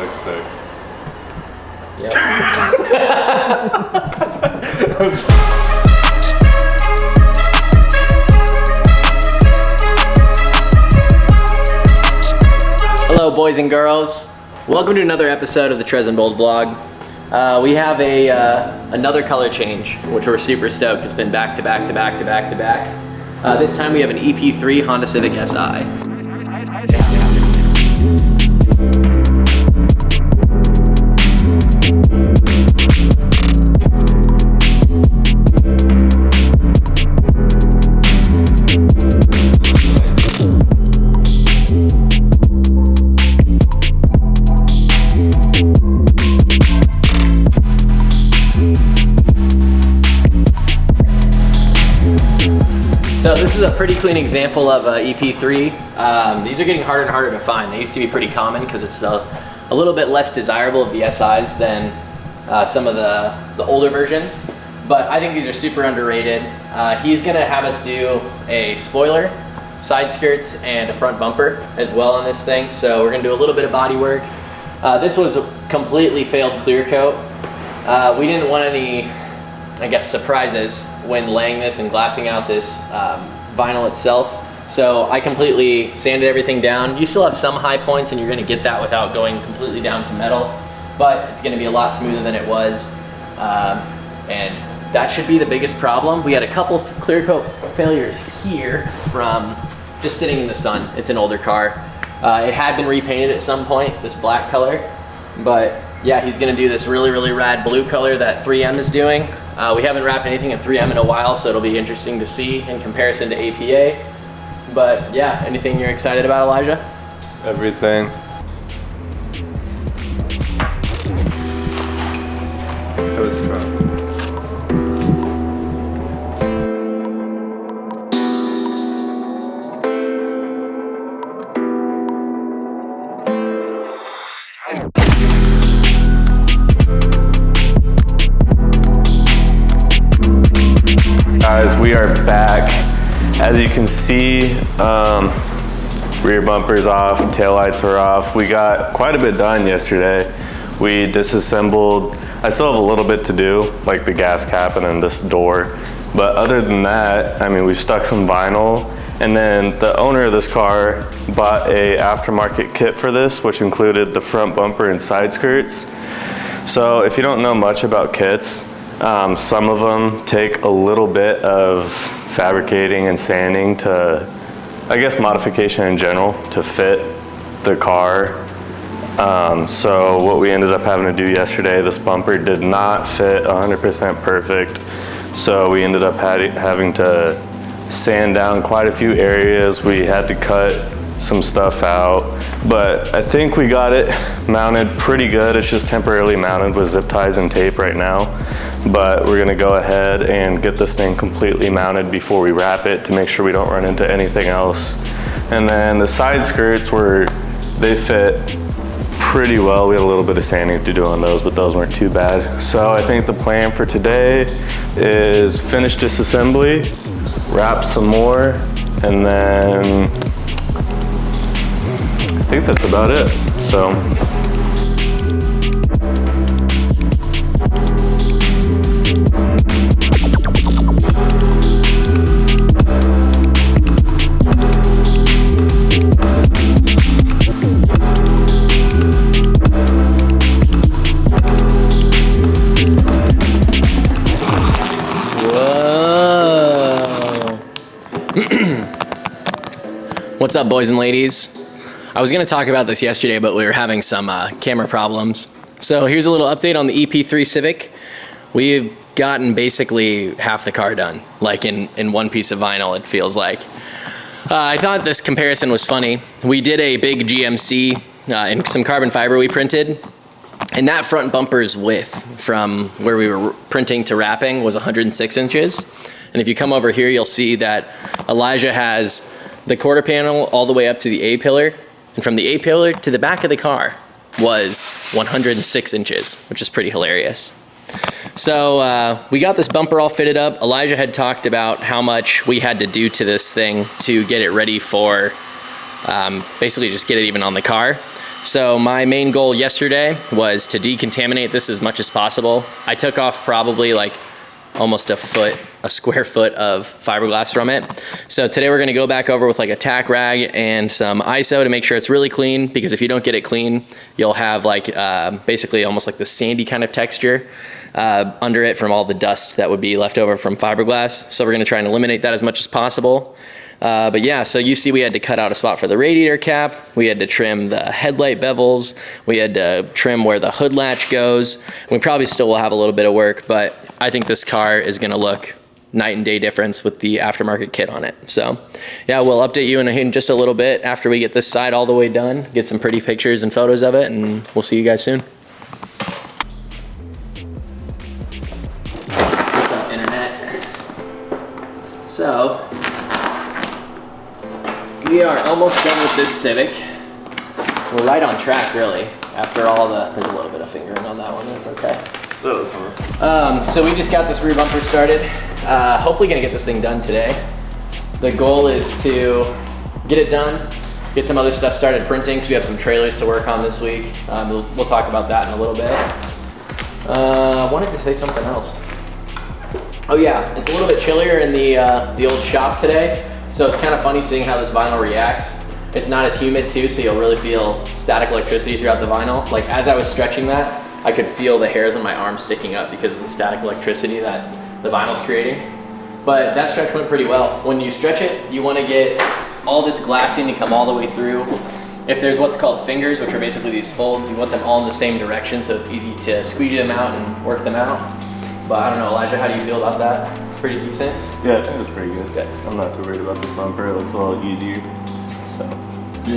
looks sick. Yep. Hello boys and girls. Welcome to another episode of the Trezenbold vlog. We have another color change, which we're super stoked. It's been back to back to back to back to back. This time we have an EP3 Honda Civic SI. So this is a pretty clean example of EP3. These are getting harder and harder to find. They used to be pretty common because it's a little bit less desirable of the SIs than some of the older versions. But I think these are super underrated. He's gonna have us do a spoiler, side skirts, and a front bumper as well on this thing. So we're gonna do a little bit of body work. This was a completely failed clear coat. We didn't want any, I guess, surprises when laying this and glassing out this vinyl itself. So I completely sanded everything down. You still have some high points and you're gonna get that without going completely down to metal, but it's gonna be a lot smoother than it was. And that should be the biggest problem. We had a couple clear coat failures here from just sitting in the sun. It's an older car. It had been repainted at some point, this black color, but yeah, he's gonna do this really, really rad blue color that 3M is doing. We haven't wrapped anything in 3M in a while, so it'll be interesting to see in comparison to APA. But yeah, anything you're excited about, Elijah? Everything. Guys, we are back. As you can see, rear bumper's off, taillights are off. We got quite a bit done yesterday. We disassembled. I still have a little bit to do, like the gas cap and then this door. But other than that, I mean, we stuck some vinyl, and then the owner of this car bought a aftermarket kit for this, which included the front bumper and side skirts. So if you don't know much about kits, some of them take a little bit of fabricating and sanding to, I guess, modification in general to fit the car. So what we ended up having to do yesterday, this bumper did not fit 100% perfect. So we ended up having to sand down quite a few areas. We had to cut some stuff out, but I think we got it mounted pretty good. It's just temporarily mounted with zip ties and tape right now, but we're gonna go ahead and get this thing completely mounted before we wrap it to make sure we don't run into anything else. And then the side skirts they fit pretty well. We had a little bit of sanding to do on those, but those weren't too bad. So I think the plan for today is finish disassembly, wrap some more, and then I think that's about it. So. What's up, boys and ladies? I was gonna talk about this yesterday, but we were having some camera problems. So here's a little update on the EP3 Civic. We've gotten basically half the car done, like in one piece of vinyl, it feels like. I thought this comparison was funny. We did a big GMC and some carbon fiber we printed, and that front bumper's width from where we were printing to wrapping was 106 inches. And if you come over here, you'll see that Elijah has the quarter panel all the way up to the A-pillar, and from the A-pillar to the back of the car was 106 inches, which is pretty hilarious. So we got this bumper all fitted up. Elijah had talked about how much we had to do to this thing to get it ready for basically just get it even on the car. So my main goal yesterday was to decontaminate this as much as possible. I took off probably like almost a square foot of fiberglass from it. So today we're gonna go back over with like a tack rag and some ISO to make sure it's really clean, because if you don't get it clean, you'll have like basically almost like the sandy kind of texture under it from all the dust that would be left over from fiberglass. So we're gonna try and eliminate that as much as possible. But yeah, so you see we had to cut out a spot for the radiator cap, we had to trim the headlight bevels, we had to trim where the hood latch goes. We probably still will have a little bit of work, but I think this car is gonna look night and day difference with the aftermarket kit on it. So yeah, we'll update you in just a little bit after we get this side all the way done, get some pretty pictures and photos of it, and we'll see you guys soon. What's up, internet? So, we are almost done with this Civic. We're right on track, really. After all there's a little bit of fingering on that one, that's okay. So we just got this rear bumper started. Hopefully gonna get this thing done today. The goal is to get it done, get some other stuff started printing, because we have some trailers to work on this week. We'll talk about that in a little bit. I wanted to say something else. Oh yeah, it's a little bit chillier in the old shop today. So it's kind of funny seeing how this vinyl reacts. It's not as humid too, so you'll really feel static electricity throughout the vinyl. Like as I was stretching that, I could feel the hairs on my arm sticking up because of the static electricity that the vinyl's creating. But that stretch went pretty well. When you stretch it, you want to get all this glassing to come all the way through. If there's what's called fingers, which are basically these folds, you want them all in the same direction so it's easy to squeegee them out and work them out. But I don't know, Elijah, how do you feel about that? Pretty decent? Yeah, I think it's pretty good. Good. I'm not too worried about this bumper. It looks a little easier. So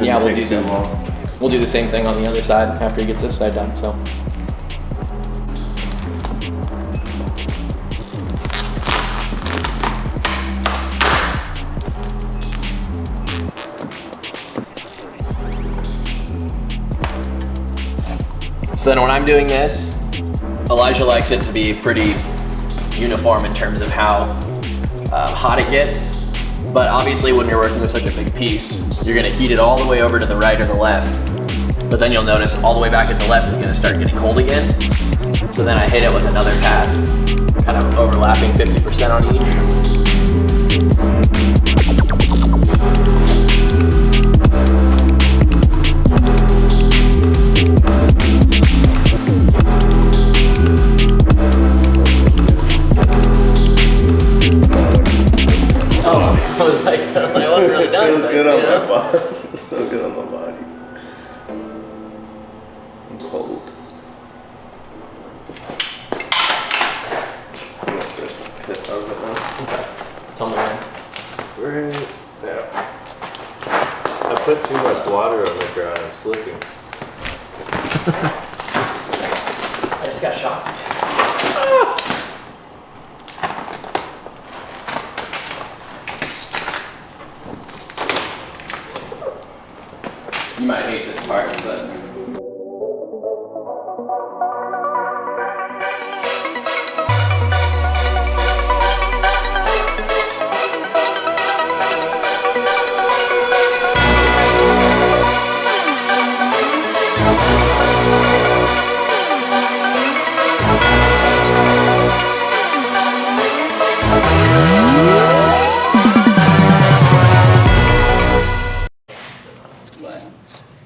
yeah, we'll do the same thing on the other side after he gets this side done. So. So then when I'm doing this, Elijah likes it to be pretty uniform in terms of how hot it gets. But obviously when you're working with such a big piece, you're gonna heat it all the way over to the right or the left. But then you'll notice all the way back at the left is gonna start getting cold again. So then I hit it with another pass, kind of overlapping 50% on each. I was like, it wasn't really done. It was good on my body. It was so good on my body. I'm cold. I'm gonna throw some piss on it now. Okay. Tell me when. Right there. I put too much water on the ground. I'm slipping. I just got shocked. You might hate this part, but...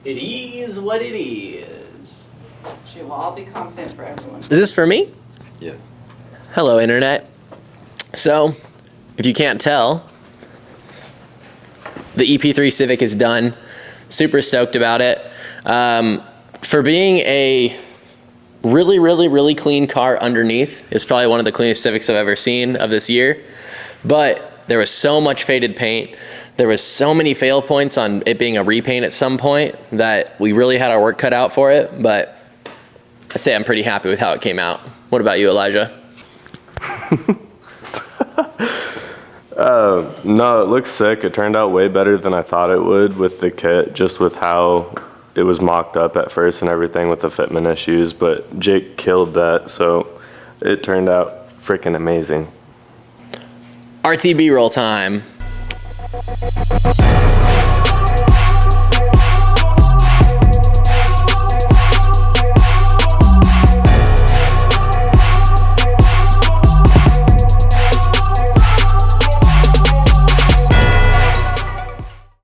It is what it is. She will all be content for everyone. Is this for me? Yeah. Hello, internet. So, if you can't tell, the EP3 Civic is done. Super stoked about it. For being a really clean car underneath, it's probably one of the cleanest Civics I've ever seen of this year. But there was so much faded paint. There was so many fail points on it being a repaint at some point that we really had our work cut out for it. But I say I'm pretty happy with how it came out. What about you, Elijah? No, it looks sick. It turned out way better than I thought it would with the kit, just with how it was mocked up at first and everything with the fitment issues. But Jake killed that, so it turned out freaking amazing. RTB roll time.